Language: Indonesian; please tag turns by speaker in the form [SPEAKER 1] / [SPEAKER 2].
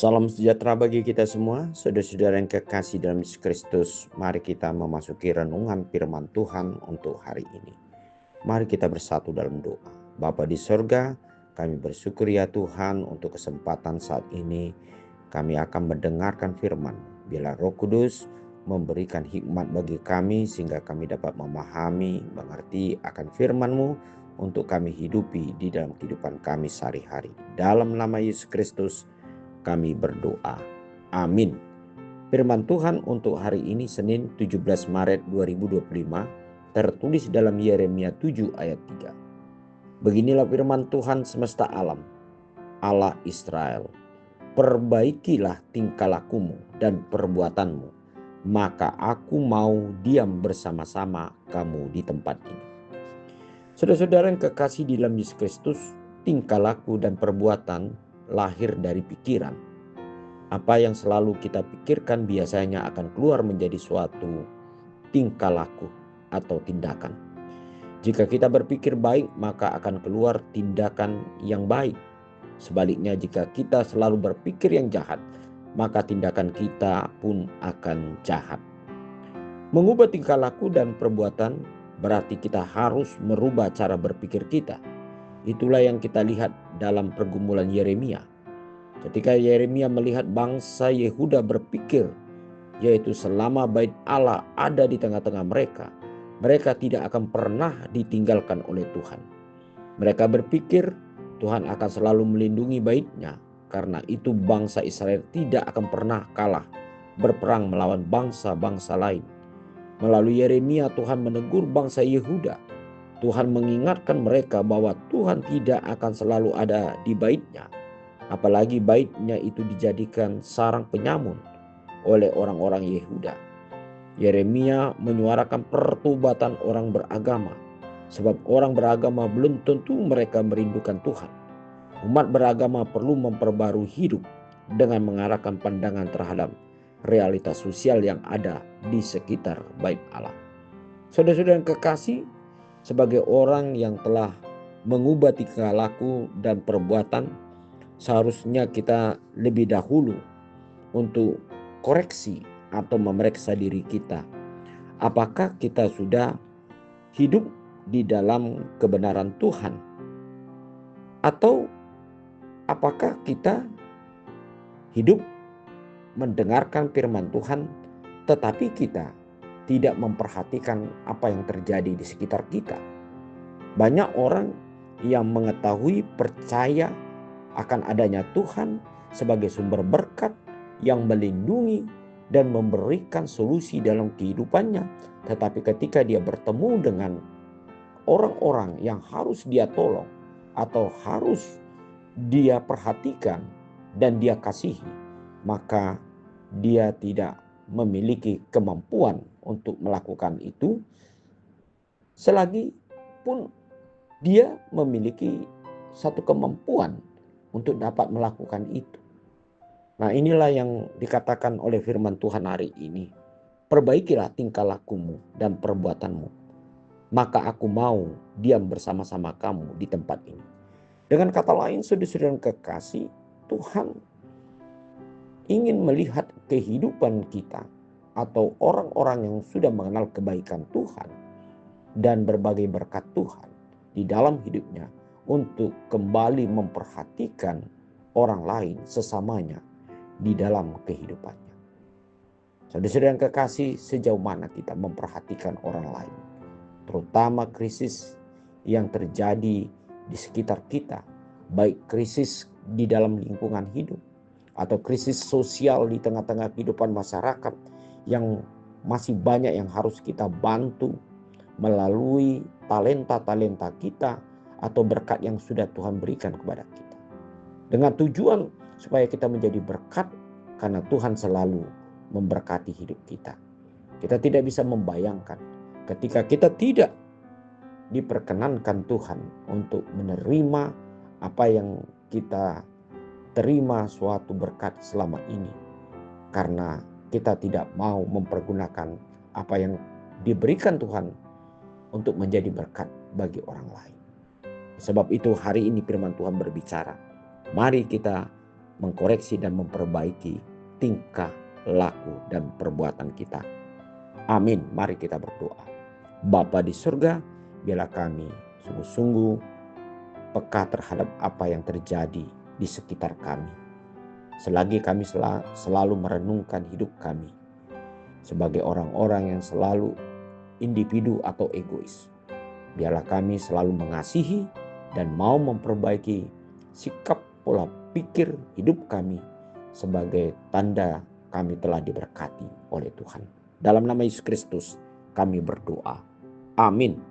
[SPEAKER 1] Salam sejahtera bagi kita semua, saudara-saudara yang kekasih dalam Yesus Kristus. Mari kita memasuki renungan firman Tuhan untuk hari ini. Mari kita bersatu dalam doa. Bapa di sorga, kami bersyukur ya Tuhan untuk kesempatan saat ini. Kami akan mendengarkan firman. Biarlah Roh Kudus memberikan hikmat bagi kami sehingga kami dapat memahami, mengerti akan firman-Mu untuk kami hidupi di dalam kehidupan kami sehari-hari. Dalam nama Yesus Kristus kami berdoa. Amin. Firman Tuhan untuk hari ini Senin 17 Maret 2025 tertulis dalam Yeremia 7 ayat 3. Beginilah firman Tuhan semesta alam, Allah Israel. Perbaikilah tingkah lakumu dan perbuatanmu, maka aku mau diam bersama-sama kamu di tempat ini. Saudara-saudara yang kekasih di dalam Yesus Kristus, tingkah laku dan perbuatan lahir dari pikiran. Apa yang selalu kita pikirkan biasanya akan keluar menjadi suatu tingkah laku atau tindakan. Jika kita berpikir baik, maka akan keluar tindakan yang baik. Sebaliknya, jika kita selalu berpikir yang jahat, maka tindakan kita pun akan jahat. Mengubah tingkah laku dan perbuatan berarti kita harus merubah cara berpikir kita. Itulah yang kita lihat dalam pergumulan Yeremia. Ketika Yeremia melihat bangsa Yehuda berpikir, yaitu selama bait Allah ada di tengah-tengah mereka, mereka tidak akan pernah ditinggalkan oleh Tuhan. Mereka berpikir Tuhan akan selalu melindungi baitnya, karena itu bangsa Israel tidak akan pernah kalah berperang melawan bangsa-bangsa lain. Melalui Yeremia Tuhan menegur bangsa Yehuda. Tuhan mengingatkan mereka bahwa Tuhan tidak akan selalu ada di baitnya. Apalagi baitnya itu dijadikan sarang penyamun oleh orang-orang Yehuda. Yeremia menyuarakan pertobatan orang beragama. Sebab orang beragama belum tentu mereka merindukan Tuhan. Umat beragama perlu memperbarui hidup dengan mengarahkan pandangan terhadap realitas sosial yang ada di sekitar bait Allah. Saudara-saudara yang kekasih, sebagai orang yang telah mengubah tingkah laku dan perbuatan, seharusnya kita lebih dahulu untuk koreksi atau memeriksa diri kita. Apakah kita sudah hidup di dalam kebenaran Tuhan? Atau apakah kita hidup mendengarkan firman Tuhan tetapi kita tidak memperhatikan apa yang terjadi di sekitar kita? Banyak orang yang mengetahui, percaya akan adanya Tuhan sebagai sumber berkat yang melindungi dan memberikan solusi dalam kehidupannya. Tetapi ketika dia bertemu dengan orang-orang yang harus dia tolong atau harus dia perhatikan dan dia kasihi, maka dia tidak memiliki kemampuan untuk melakukan itu, selagi pun dia memiliki satu kemampuan untuk dapat melakukan itu. Nah, inilah yang dikatakan oleh firman Tuhan hari ini. Perbaikilah tingkah lakumu dan perbuatanmu, maka aku mau diam bersama-sama kamu di tempat ini. Dengan kata lain, saudara-saudara yang kekasih, Tuhan ingin melihat kehidupan kita atau orang-orang yang sudah mengenal kebaikan Tuhan dan berbagai berkat Tuhan di dalam hidupnya untuk kembali memperhatikan orang lain sesamanya di dalam kehidupannya. Saudara-saudara yang kekasih, sejauh mana kita memperhatikan orang lain, terutama krisis yang terjadi di sekitar kita, baik krisis di dalam lingkungan hidup atau krisis sosial di tengah-tengah kehidupan masyarakat yang masih banyak yang harus kita bantu melalui talenta-talenta kita atau berkat yang sudah Tuhan berikan kepada kita. Dengan tujuan supaya kita menjadi berkat, karena Tuhan selalu memberkati hidup kita. Kita tidak bisa membayangkan ketika kita tidak diperkenankan Tuhan untuk menerima apa yang kita terima suatu berkat selama ini, karena kita tidak mau mempergunakan apa yang diberikan Tuhan untuk menjadi berkat bagi orang lain. Sebab itu hari ini firman Tuhan berbicara, mari kita mengkoreksi dan memperbaiki tingkah laku dan perbuatan kita. Amin. Mari kita berdoa. Bapa di surga, biarlah kami sungguh-sungguh peka terhadap apa yang terjadi di sekitar kami. Selagi kami selalu merenungkan hidup kami sebagai orang-orang yang selalu individu atau egois, biarlah kami selalu mengasihi dan mau memperbaiki sikap pola pikir hidup kami sebagai tanda kami telah diberkati oleh Tuhan. Dalam nama Yesus Kristus kami berdoa. Amin.